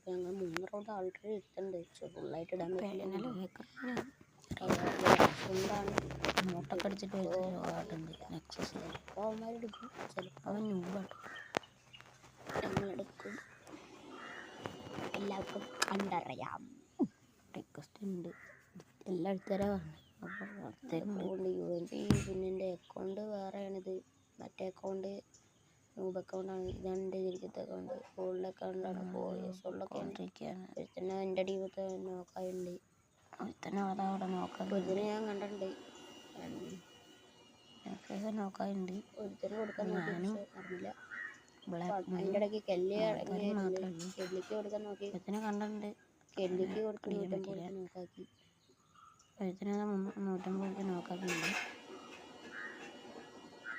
ഞങ്ങൾ 3 round already എടുത്തിട്ടുണ്ട്. ഫുള്ളായിട്ട് ഇടാൻ പറ്റില്ല. മോട്ടൊക്കെ അടിച്ചിട്ട് നെക്സസ് ചിലപ്പോൾ അവന്മാരെടുക്കും, ചിലപ്പോൾ അവൻ ന്യൂബാട്ടോ. ഞങ്ങളെടുക്കും. എല്ലാവർക്കും കണ്ടറിയാം. റിക്വസ്റ്റ് ഉണ്ട്, എല്ലാം എടുത്തരാ പറഞ്ഞു. അപ്പോൾ UMP പിന്നെ എൻ്റെ അക്കൗണ്ട് വേറെയാണിത്. മറ്റേ അക്കൗണ്ട് നൂബ് അക്കൗണ്ടാണ്. ഇതാണ് എൻ്റെ തിരിച്ചത്തെ അക്കൗണ്ട്. ഗോൾഡ് അക്കൗണ്ടാണ്. ഒരുത്തന്നെ എൻ്റെ ടീമത്തെ നോക്കാറുണ്ട്. ഒരുത്തനെ ഞാൻ കണ്ടിട്ടുണ്ട്. നോക്കാറുണ്ട്. ഒരുത്തനെ കൊടുക്കാൻ അറിയില്ല. അതിൻ്റെ ഇടയ്ക്ക് കെല്ലിക്ക് കൊടുക്കാൻ നോക്കി. കണ്ടിട്ടുണ്ട്. കെല്ലിക്ക് കൊടുത്ത് 150 നോക്കാക്കി. ഒരുത്തനെ 150 നോക്കാക്കിയിട്ടുണ്ട്.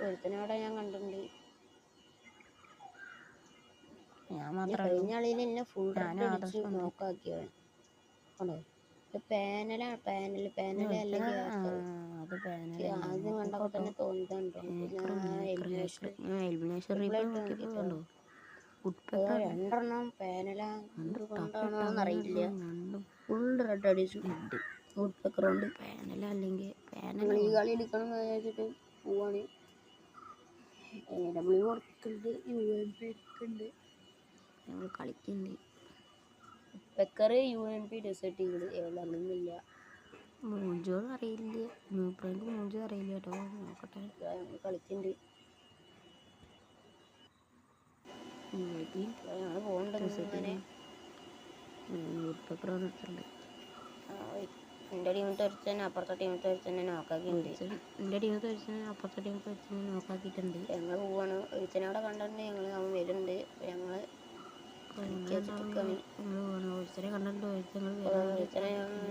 ഒരുത്തനവിടെ ഞാൻ കണ്ടിട്ടുണ്ട്. ഞാൻ മാത്രം കഴിഞ്ഞ ആളിൽ എന്നെ ഫുൾ നോക്കാക്കിയാണ്. പാനലാണ്. പാനൽ അല്ലെങ്കിൽ ആദ്യം കണ്ടപ്പോൾ തന്നെ തോന്നിയതുണ്ടോ. രണ്ടെണ്ണം പാനലാണോന്ന് അറിയില്ല. ഫുൾ റെഡ് അടിച്ചു. വുഡ് പെക്കറുണ്ട്. പാനലല്ലെങ്കിൽ ഈ കളി എടുക്കണം വിചാരിച്ചിട്ട് പോവാണ്. AW വർക്കുണ്ട്, UMP ഉണ്ട്. ഞങ്ങൾ കളിക്കുന്നുണ്ട്. പെക്കർ UMP ഡെസേർട്ട് ചെയ്ത് എവിടെയൊന്നുമില്ല. മൂഞ്ചോന്ന് അറിയില്ല. ന്യൂപ്രാങ്ക് മൂഞ്ചോ അറിയില്ല കേട്ടോ. നോക്കട്ടെ. കളിക്കുന്നുണ്ട്. ഞങ്ങൾ പോകുന്നുണ്ട്. എൻ്റെ ടീമത്തെ ഒരുത്തന്നെ അപ്പുറത്തെ ടീമത്തെ ഒരുത്തന്നെ നോക്കാക്കിയിട്ടുണ്ട്. എൻ്റെ ടീമത്തെ ഒരുത്തന്നെ അപ്പുറത്തെ ടീമത്തെ ഒരുത്തന്നെ നോക്കാക്കിയിട്ടുണ്ട്. ഞങ്ങൾ പോവാണ്. ഒരുത്തനെ അവിടെ കണ്ടിട്ടുണ്ട്. അവൻ വരുന്നുണ്ട്. ഞങ്ങൾ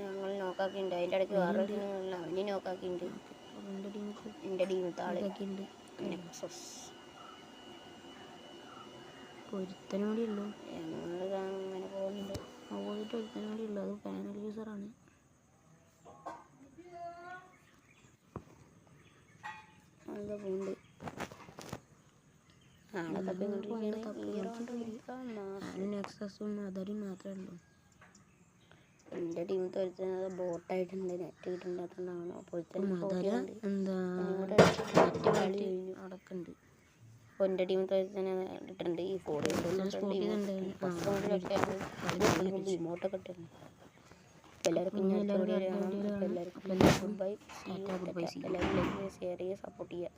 ഞങ്ങൾ നോക്കാക്കിയിട്ടുണ്ട്. അതിൻ്റെ ഇടയ്ക്ക് വേറെ അവനെ നോക്കാക്കിയിട്ടുണ്ട്. എൻ്റെ ടീമത്തെ ആളാക്കിയിട്ടുണ്ട്. ഒരുത്തനോടെ ഉള്ളൂ. ഞങ്ങൾ അങ്ങനെ പോകുന്നുണ്ട്. പോയിട്ട് ഒരുത്തനോടെ ഉള്ളൂ. അത് പാനൽ യൂസറാണ്. അത് പോകുന്നുണ്ട്. നെക്സസും അതരും മാത്രമേ ഉള്ളൂ. എൻ്റെ ടീമത്തെ ഒരുത്തത് ബോട്ടായിട്ടുണ്ട്. നെറ്റ് കിട്ടുന്നുണ്ടാണ്. അപ്പോൾ അടക്കുന്നുണ്ട്. അപ്പോൾ എൻ്റെ ടീമത്തെ ഒരുത്തന്നെ ഇട്ടിട്ടുണ്ട്. ഈ ഇമോട്ടൊക്കെ ഇട്ടിട്ടുണ്ട്. എല്ലാവർക്കും ഷെയർ ചെയ്യുക, സപ്പോർട്ട് ചെയ്യുക.